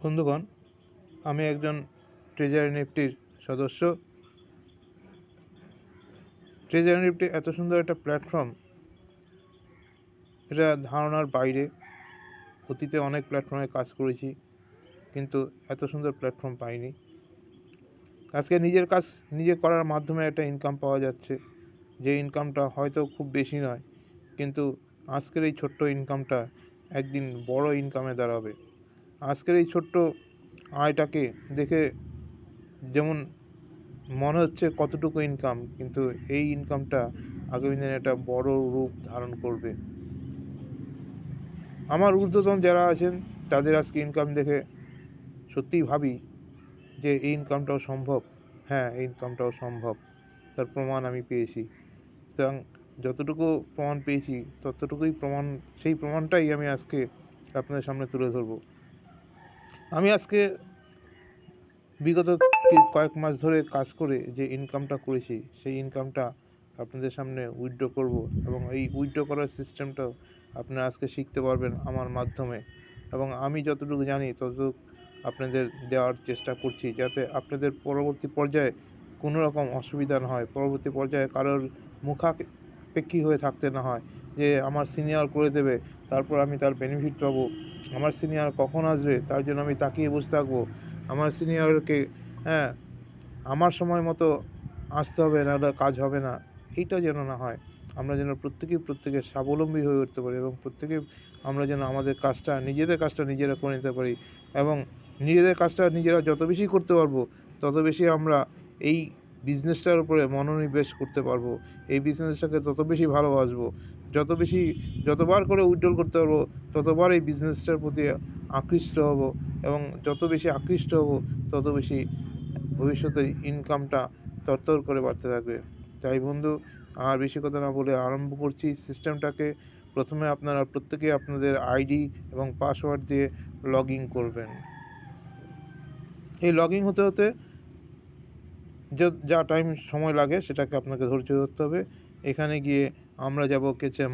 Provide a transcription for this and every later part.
বন্ধুগণ, আমি একজন ট্রেজারি নিফটির সদস্য। ট্রেজারি নিফটি এত সুন্দর একটা প্ল্যাটফর্ম, এটা ধারণার বাইরে। অতীতে অনেক প্ল্যাটফর্মে কাজ করেছি, কিন্তু এত সুন্দর প্ল্যাটফর্ম পাইনি। আজকে নিজের কাজ নিজে করার মাধ্যমে একটা ইনকাম পাওয়া যাচ্ছে, যে ইনকামটা হয়তো খুব বেশি নয়, কিন্তু আজকের এই ছোট্ট ইনকামটা একদিন বড় ইনকামে দাঁড়াবে। আজকের এই ছোট্ট আয়টাকে দেখে যেমন মনে হচ্ছে কতটুকু ইনকাম, কিন্তু এই ইনকামটা আগামী দিনে একটা বড় রূপ ধারণ করবে। আমার ঊর্ধ্বতন যারা আছেন তাদের আজকে ইনকাম দেখে সত্যিই ভাবি যে এই ইনকামটাও সম্ভব। হ্যাঁ, এই ইনকামটাও সম্ভব, তার প্রমাণ আমি পেয়েছি। সুতরাং যতটুকু প্রমাণ পেয়েছি ততটুকুই প্রমাণ, সেই প্রমাণটাই আমি আজকে আপনাদের সামনে তুলে ধরব। আমি আজকে বিগত কয়েক মাস ধরে কাজ করে যে ইনকামটা করেছি, সেই ইনকামটা আপনাদের সামনে উইথড্র করব, এবং এই উইথড্র করার সিস্টেমটাও আপনারা আজকে শিখতে পারবেন আমার মাধ্যমে। এবং আমি যতটুকু জানি ততটুকু আপনাদের দেওয়ার চেষ্টা করছি, যাতে আপনাদের পরবর্তী পর্যায়ে কোনো রকম অসুবিধা না হয়, পরবর্তী পর্যায়ে কারোর মুখাপেক্ষী হয়ে থাকতে না হয় যে আমার সিনিয়র করে দেবে, তারপর আমি তার বেনিফিট পাবো। আমার সিনিয়র কখন আসবে তার জন্য আমি তাকিয়ে বসে থাকবো। আমার সিনিয়রকে আমার সময় মতো আসতে হবে, নাহলে কাজ হবে না। এইটা যেন না হয়। আমরা যেন প্রত্যেকের স্বাবলম্বী হয়ে উঠতে পারি, এবং আমরা যেন আমাদের কাজটা নিজেরা করে নিতে পারি। এবং নিজেদের কাজটা নিজেরা যত বেশি করতে পারবো, তত বেশি আমরা এই বিজনেসটার উপরে মনোনিবেশ করতে পারবো। এই বিজনেসটাকে তত বেশি ভালোবাসবো। যতবার করে উইথড্রল করতে পারবো, ততবার এই বিজনেসটার প্রতি আকৃষ্ট হব, এবং যত বেশি আকৃষ্ট হব তত বেশি ভবিষ্যতের ইনকামটা তরতর করে বাড়তে থাকবে। তাই বন্ধু, আর বেশি কথা না বলে আরম্ভ করছি সিস্টেমটাকে। প্রথমে আপনারা প্রত্যেকে আপনাদের আইডি এবং পাসওয়ার্ড দিয়ে লগ ইন করবেন। এই লগ ইন হতে হতে যা টাইম সময় লাগে সেটাকে আপনাকে ধৈর্য ধরতে হবে। এখানে গিয়ে আমরা যাব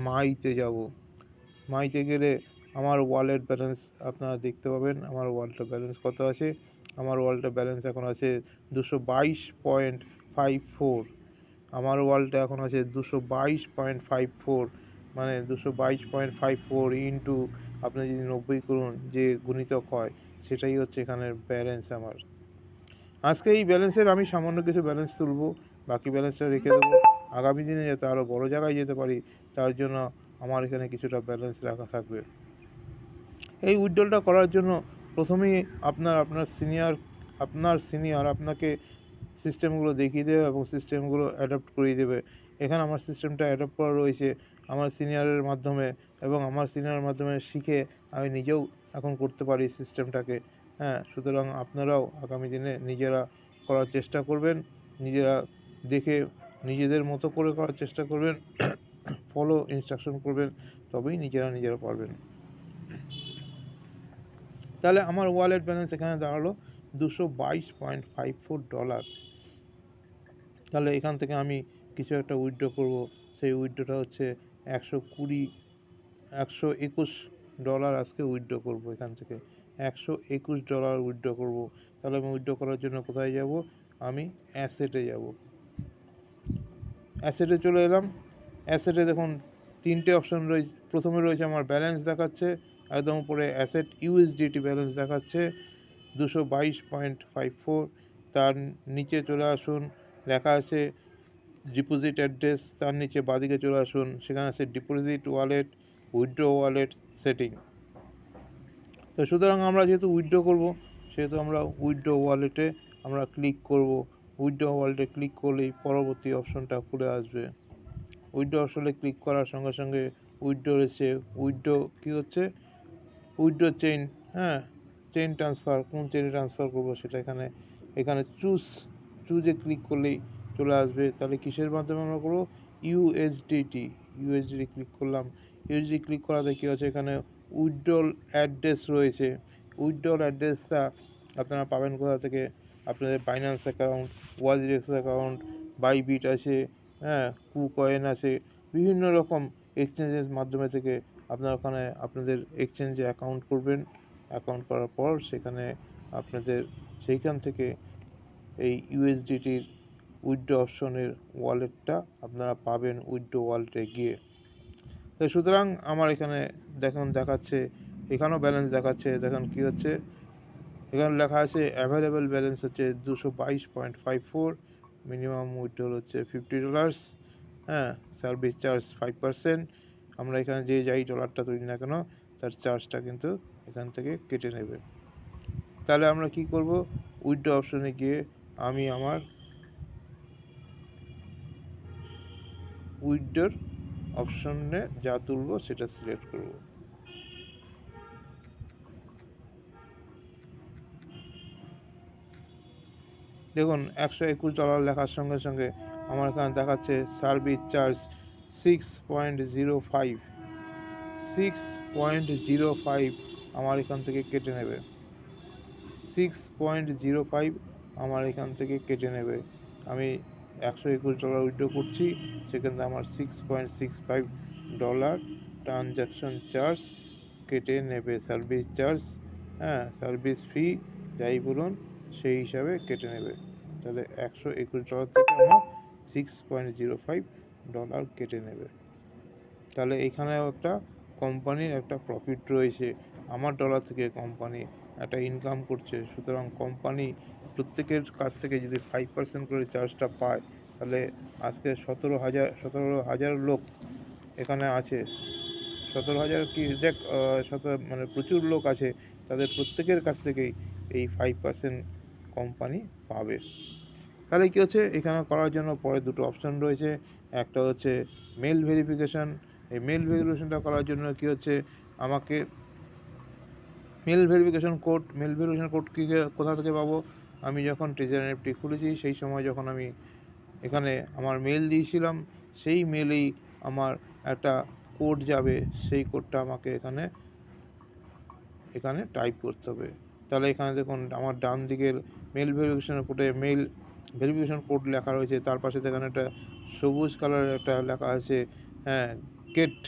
মাইতে যাব। মাইতে গেলে আমার ওয়ালেট ব্যালেন্স আপনারা দেখতে পাবেন। আমার ওয়ালেটের ব্যালেন্স কত আছে? আমার ওয়ালেটের ব্যালেন্স এখন আছে 222.54। আমার ওয়ালেটে এখন আছে 222.54, মানে 222.54 ইন্টু আপনি যদি 90 করুন, যে গুণিতক হয়, সেটাই হচ্ছে এখানের ব্যালেন্স আমার। আজকে এই ব্যালেন্সের আমি সামান্য কিছু ব্যালেন্স তুলব, বাকি ব্যালেন্সটা রেখে দেবো। আগামী দিনে যাতে আরও বড় জায়গায় যেতে পারি, তার জন্য আমার এখানে কিছুটা ব্যালেন্স রাখা থাকবে। এই উইথড্রলটা করার জন্য প্রথমেই আপনার সিনিয়র আপনাকে সিস্টেমগুলো দেখিয়ে দেবে এবং সিস্টেমগুলো অ্যাডপ্ট করিয়ে দেবে। এখানে আমার সিস্টেমটা অ্যাডপ্ট করা রয়েছে আমার সিনিয়রের মাধ্যমে, এবং আমার সিনিয়রের মাধ্যমে শিখে আমি নিজেও এখন করতে পারি সিস্টেমটাকে। সুতরাং আপনারাও আগামী দিনে নিজেরা করার চেষ্টা করবেন, নিজেরা দেখে নিজেদের মতো করে করার চেষ্টা করবেন, ফলো ইনস্ট্রাকশন করবেন, তবেই নিজেরা পারবেন। তাহলে আমার ওয়ালেট ব্যালেন্স এখানে দাঁড়ালো $222.54। তাহলে এখান থেকে আমি কিছু একটা উইথড্র করব। সেই উইথড্রটা হচ্ছে $121 আজকে উইথড্র করব। এখান থেকে $121 উইথড্র করব। তাহলে আমি উইথড্র করার জন্য কোথায় যাব? আমি অ্যাসেটে যাব। অ্যাসেটে চলে এলাম। অ্যাসেটে দেখুন তিনটে অপশন রয়েছে। প্রথমে রয়েছে আমার ব্যালেন্স দেখাচ্ছে, একদম উপরে অ্যাসেট ইউএসডিটি ব্যালেন্স দেখাচ্ছে 222.54। তার নিচে চলে আসুন, লেখা আছে ডিপোজিট অ্যাড্রেস। তার নিচে বাঁদিকে চলে আসুন, সেখানে আছে deposit wallet, withdraw wallet setting. তো সুতরাং আমরা যেহেতু উইথড্র করব, সেহেতু আমরা উইথড্র ওয়ালেটে আমরা ক্লিক করব। উইথড্র ওয়ালেটে ক্লিক করলেই পরবর্তী অপশনটা খুলে আসবে। উইথড্র অপশনে ক্লিক করার সঙ্গে সঙ্গে উইথড্র এসে উইথড্র কী হচ্ছে, উইথড্র চেইন, চেইন ট্রান্সফার, কোন চেইনে ট্রান্সফার করবো সেটা এখানে চুজে ক্লিক করলেই চলে আসবে। তাহলে কিসের মাধ্যমে আমরা করবো? ইউএসডিটি ক্লিক করলাম। ইউএসডি ক্লিক করাতে কী হচ্ছে, এখানে উইথড্রল অ্যাড্রেস রয়েছে। উইথড্রল অ্যাড্রেসটা আপনারা পাবেন কোথা থেকে? আপনাদের বাইন্যান্স অ্যাকাউন্ট, ওয়াজিরেক্স অ্যাকাউন্ট, বাইবিট আছে, কুকয়েন আছে, বিভিন্ন রকম এক্সচেঞ্জের মাধ্যমে থেকে আপনারা ওখানে আপনাদের এক্সচেঞ্জে অ্যাকাউন্ট করবেন, অ্যাকাউন্ট করার পর সেখানে আপনাদের সেইখান থেকে এই ইউএসডিটির উইথড্র অপশনের ওয়ালেটটা আপনারা পাবেন উইথড্র ওয়ালেটে গিয়ে। তো সুতরাং আমার এখানে দেখুন দেখাচ্ছে, এখানেও ব্যালেন্স দেখাচ্ছে। দেখুন কী হচ্ছে, এখানে লেখা আছে অ্যাভেলেবেল ব্যালেন্স হচ্ছে 222.54, মিনিমাম উইথড্রল হচ্ছে $50, হ্যাঁ, সার্ভিস চার্জ 5%। আমরা এখানে যে যাই ডলারটা তুলি না কেন তার চার্জটা কিন্তু এখান থেকে কেটে নেবে। তাহলে আমরা কি করব, উইথড্র অপশনে গিয়ে আমি আমার উইথড্রর অপশনে যা তুলব সেটা সিলেক্ট করব। দেখুন $121 লেখার সঙ্গে সঙ্গে আমার এখানে দেখাচ্ছে সার্ভিস চার্জ 6.05 আমার এখান থেকে কেটে নেবে। 6.05 আমার এখান থেকে কেটে নেবে। আমি $121 উইথড্র করছি, সেখানে আমার $6.65 ট্রানজ্যাকশন চার্জ কেটে নেবে, সার্ভিস চার্জ, হ্যাঁ, সার্ভিস ফি যাই বলুন সেই হিসাবে কেটে নেবে। তাহলে $121 থেকে আমার $6.05 কেটে নেবে। তাহলে এখানেও একটা কোম্পানির একটা প্রফিট রয়েছে, আমার ডলার থেকে কোম্পানি একটা ইনকাম করছে। সুতরাং কোম্পানি প্রত্যেকের কাছ থেকে যদি 5% করে চার্জটা পায়, তাহলে আজকে 17,000 লোক এখানে আছে। 17,000 কি দেখ, মানে প্রচুর লোক আছে, তাদের প্রত্যেকের কাছ থেকেই এই 5% কোম্পানি পাবে। তাহলে কী হচ্ছে, এখানে করার জন্য পরে দুটো অপশান রয়েছে। একটা হচ্ছে মেল ভেরিফিকেশান। এই মেল ভেরিফিকেশানটা করার জন্য কী হচ্ছে, আমাকে মেল ভেরিফিকেশান কোড কী কোথা থেকে পাবো, আমি যখন ট্রেজার এনএফটি খুলেছি সেই সময় যখন আমি এখানে আমার মেল দিয়েছিলাম, সেই মেলেই আমার একটা কোড যাবে, সেই কোডটা আমাকে এখানে টাইপ করতে হবে। তাহলে এখানে দেখুন আমার ডান দিকের মেল ভেরিফিকেশানের কোডে মেল ভেরিফিকেশান কোড লেখা রয়েছে, তার পাশে দেখেন একটা সবুজ কালারের একটা লেখা আছে, হ্যাঁ, গেট,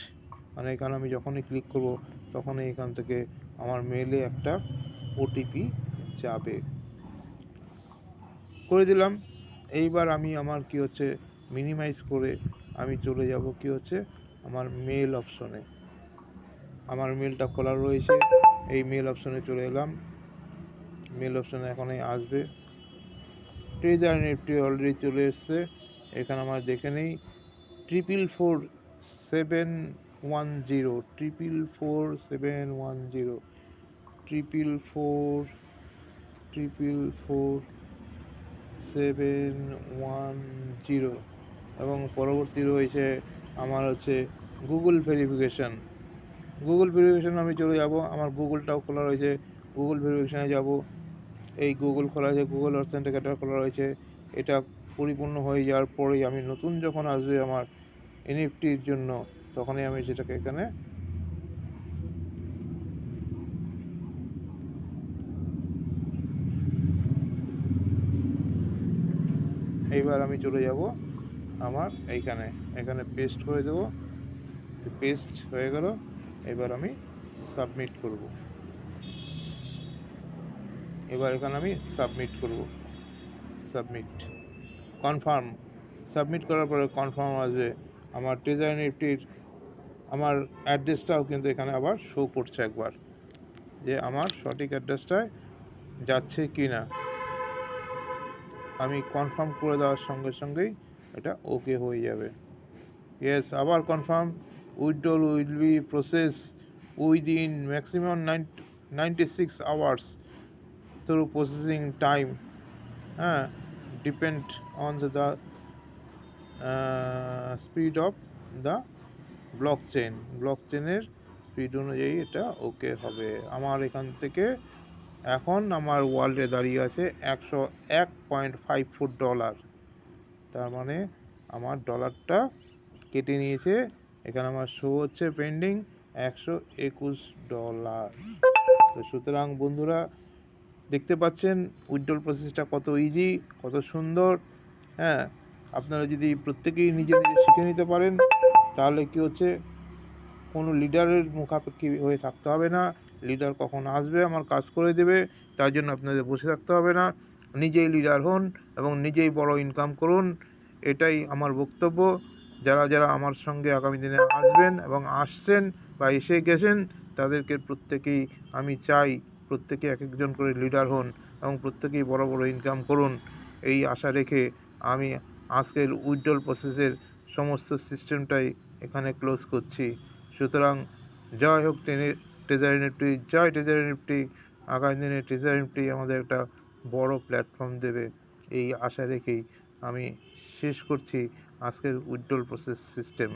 মানে এখানে আমি যখনই ক্লিক করব তখনই এখান থেকে আমার মেলে একটা ওটিপি যাবে। করে দিলাম। এইবার আমি আমার কি হচ্ছে মিনিমাইজ করে আমি চলে যাব কি হচ্ছে আমার মেল অপশনে। আমার মেলটা খোলা রয়েছে, এই মেল অপশনে চলে এলাম। মেল অপশনে এখনই আসবে। ট্রেজার নেটটি অলরেডি চলে এসছে, এখানে আমার দেখে নেই 44710 710 এবং পরবর্তী রয়েছে আমার হচ্ছে গুগল ভেরিফিকেশান। আমি চলে যাব, আমার গুগলটাও খোলা রয়েছে, গুগল ভেরিফিকেশানে যাব। এই গুগল খোলা আছে, গুগল অথেন্টিকেটর খোলা রয়েছে। এটা পরিপূর্ণ হয়ে যাওয়ার পরেই আমি নতুন যখন আসবে আমার এনএফটির জন্য, তখনই আমি সেটাকে এখানে এইবার আমি চলে যাব আমার এখানে পেস্ট করে দেবো। পেস্ট হয়ে গেল, এবার আমি সাবমিট করব। এখানে আমি সাবমিট কনফার্ম। সাবমিট করার পরে কনফার্ম আসবে। আমার ট্রেজার এনএফটির আমার অ্যাড্রেসটাও কিন্তু এখানে আবার শো করছে একবার, যে আমার সঠিক অ্যাড্রেসটায় যাচ্ছে কি না। আমি কনফার্ম করে দেওয়ার সঙ্গে সঙ্গেই এটা ওকে হয়ে যাবে। ইয়েস, আবার confirm. Withdrawal will be process within maximum 96 hours through processing time, হ্যাঁ, depend on the speed of the ব্লকচেনের স্পিড অনুযায়ী এটা ওকে হবে। আমার এখান থেকে এখন আমার ওয়ালেটে দাঁড়িয়ে আছে $101.54। তার মানে আমার ডলারটা কেটে নিয়েছে। এখানে আমার শো হচ্ছে পেন্ডিং $121। তো সুতরাং বন্ধুরা দেখতে পাচ্ছেন উইথড্রল প্রসেসটা কত ইজি, কত সুন্দর। হ্যাঁ, আপনারা যদি প্রত্যেকেই নিজে শিখে নিতে পারেন, তাহলে কি হচ্ছে কোনো লিডারের মুখাপেক্ষি হয়ে থাকতে হবে না। লিডার কখন আসবে আমার কাজ করে দেবে, তার জন্য আপনাদের বসে থাকতে হবে না। নিজেই লিডার হন এবং নিজেই বড় ইনকাম করুন, এটাই আমার বক্তব্য। যারা যারা আমার সঙ্গে আগামী দিনে আসবেন এবং আসছেন বা এসে গেছেন, তাদেরকে প্রত্যেকেই আমি চাই প্রত্যেকে এক একজন করে লিডার হন এবং প্রত্যেকেই বড় বড় ইনকাম করুন, এই আশা রেখে আমি আজকের উইথড্রল প্রসেসের সমস্ত সিস্টেমটাই এখানে ক্লোজ করছি। সুতরাং জয় হোক ট্রেজারি নিফটি, জয় ট্রেজারি নিফটি। আগামী দিনে ট্রেজারি নিফটি আমাদের একটা বড় প্ল্যাটফর্ম দেবে, এই আশা রেখেই আমি শেষ করছি আজকের উইথড্রল প্রসেস সিস্টেম।